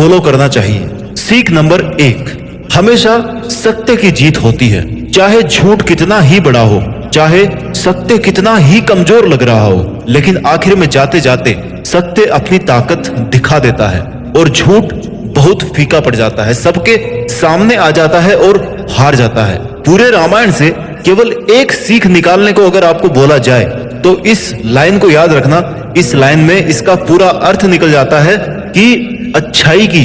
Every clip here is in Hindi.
फॉलो करना चाहिए। सीख नंबर 1, हमेशा सत्य की जीत होती है। चाहे झूठ कितना ही बड़ा हो, चाहे सत्य कितना ही कमजोर लग रहा हो, लेकिन आखिर में जाते जाते सत्य अपनी ताकत दिखा देता है और झूठ बहुत फीका पड़ जाता है, सबके सामने आ जाता है और हार जाता है। पूरे रामायण से केवल एक सीख निकालने को अगर आपको बोला जाए तो इस लाइन को याद रखना। इस लाइन में इसका पूरा अर्थ निकल जाता है कि अच्छाई की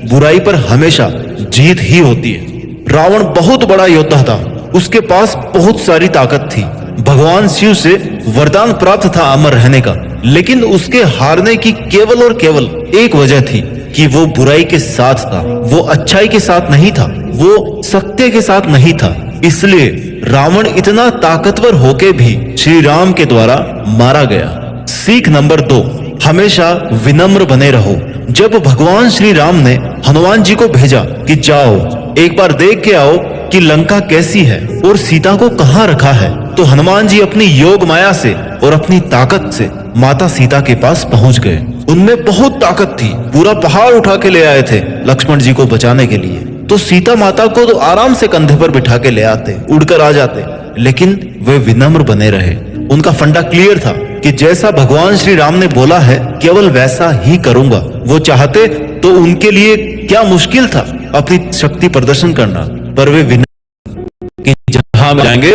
बुराई पर हमेशा जीत ही होती है। रावण बहुत बड़ा योद्धा था, उसके पास बहुत सारी ताकत थी, भगवान शिव से वरदान प्राप्त था अमर रहने का, लेकिन उसके हारने की केवल और केवल एक वजह थी कि वो बुराई के साथ था, वो अच्छाई के साथ नहीं था, वो सत्य के साथ नहीं था। इसलिए रावण इतना ताकतवर होके भी श्री राम के द्वारा मारा गया। सीख नंबर 2, हमेशा विनम्र बने रहो। जब भगवान श्री राम ने हनुमान जी को भेजा कि जाओ एक बार देख के आओ कि लंका कैसी है और सीता को कहाँ रखा है, तो हनुमान जी अपनी योग माया से और अपनी ताकत से माता सीता के पास पहुंच गए। उनमें बहुत ताकत थी, पूरा पहाड़ उठा के ले आए थे लक्ष्मण जी को बचाने के लिए। तो सीता माता को तो आराम से कंधे पर बिठा के ले आते, उड़कर आ जाते, लेकिन वे विनम्र बने रहे। उनका फंडा क्लियर था कि जैसा भगवान श्री राम ने बोला है केवल वैसा ही करूंगा। वो चाहते तो उनके लिए क्या मुश्किल था अपनी शक्ति प्रदर्शन करना, पर वे विनम्र कि जहां जाएंगे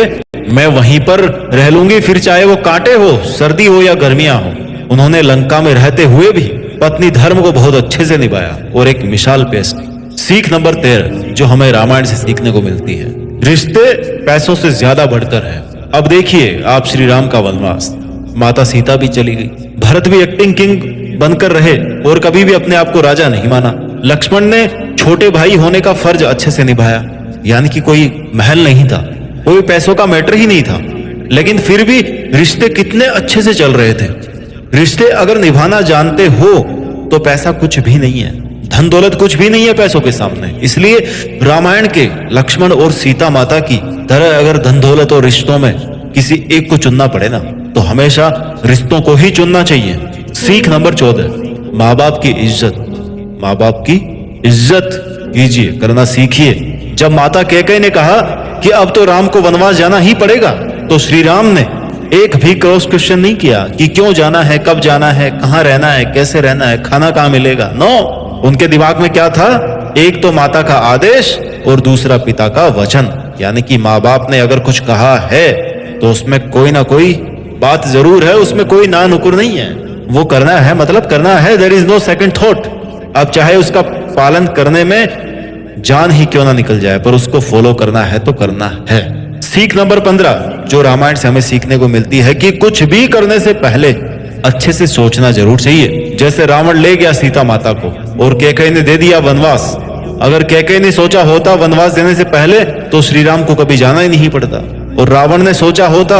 मैं वहीं पर रह लूंगी, फिर चाहे वो कांटे हो, सर्दी हो या गर्मियां हो। उन्होंने लंका में रहते हुए भी पत्नी धर्म को बहुत अच्छे से निभाया और एक मिसाल पेश की। सीख नंबर 13 जो हमें रामायण से सीखने को मिलती है, रिश्ते पैसों से ज्यादा बढ़कर है। अब देखिए आप श्री राम का वनवास, माता सीता भी चली गई, भरत भी एक्टिंग किंग बनकर रहे और कभी भी अपने आप को राजा नहीं माना। लक्ष्मण ने छोटे भाई होने का फर्ज अच्छे से निभाया, यानी कि कोई महल नहीं था, कोई पैसों का मैटर ही नहीं था, लेकिन फिर भी रिश्ते कितने अच्छे से चल रहे थे। रिश्ते अगर निभाना जानते हो तो पैसा कुछ भी नहीं है, धन दौलत कुछ भी नहीं है पैसों के सामने। इसलिए रामायण के लक्ष्मण और सीता माता की तरह अगर धन दौलत और रिश्तों में किसी एक को चुनना पड़े ना, तो हमेशा रिश्तों को ही चुनना चाहिए। सीख नंबर 14, माँ बाप की इज्जत। माँ बाप की इज्जत कीजिए, करना सीखिए। जब माता कैकेयी ने कहा कि अब तो राम को वनवास जाना ही पड़ेगा, तो श्री राम ने एक भी क्रॉस क्वेश्चन नहीं किया कि क्यों जाना है, कब जाना है, कहाँ रहना है, कैसे रहना है, खाना कहाँ मिलेगा। नो, उनके दिमाग में क्या था, एक तो माता का आदेश और दूसरा पिता का वचन, यानी कि माँ बाप ने अगर कुछ कहा है तो उसमें कोई ना कोई बात जरूर है, उसमें कोई ना नुकुर नहीं है, वो करना है मतलब करना है। There is no second thought. अब चाहे उसका पालन करने में जान ही क्यों ना निकल जाए, पर उसको फॉलो करना है तो करना है। सीख नंबर 15 जो रामायण से हमें सीखने को मिलती है कि कुछ भी करने से पहले अच्छे से सोचना जरूर चाहिए। जैसे रावण ले गया सीता माता को और कैकेयी ने दे दिया वनवास। अगर कैकेयी ने सोचा होता वनवास देने से पहले तो श्री राम को कभी जाना ही नहीं पड़ता, और रावण ने सोचा होता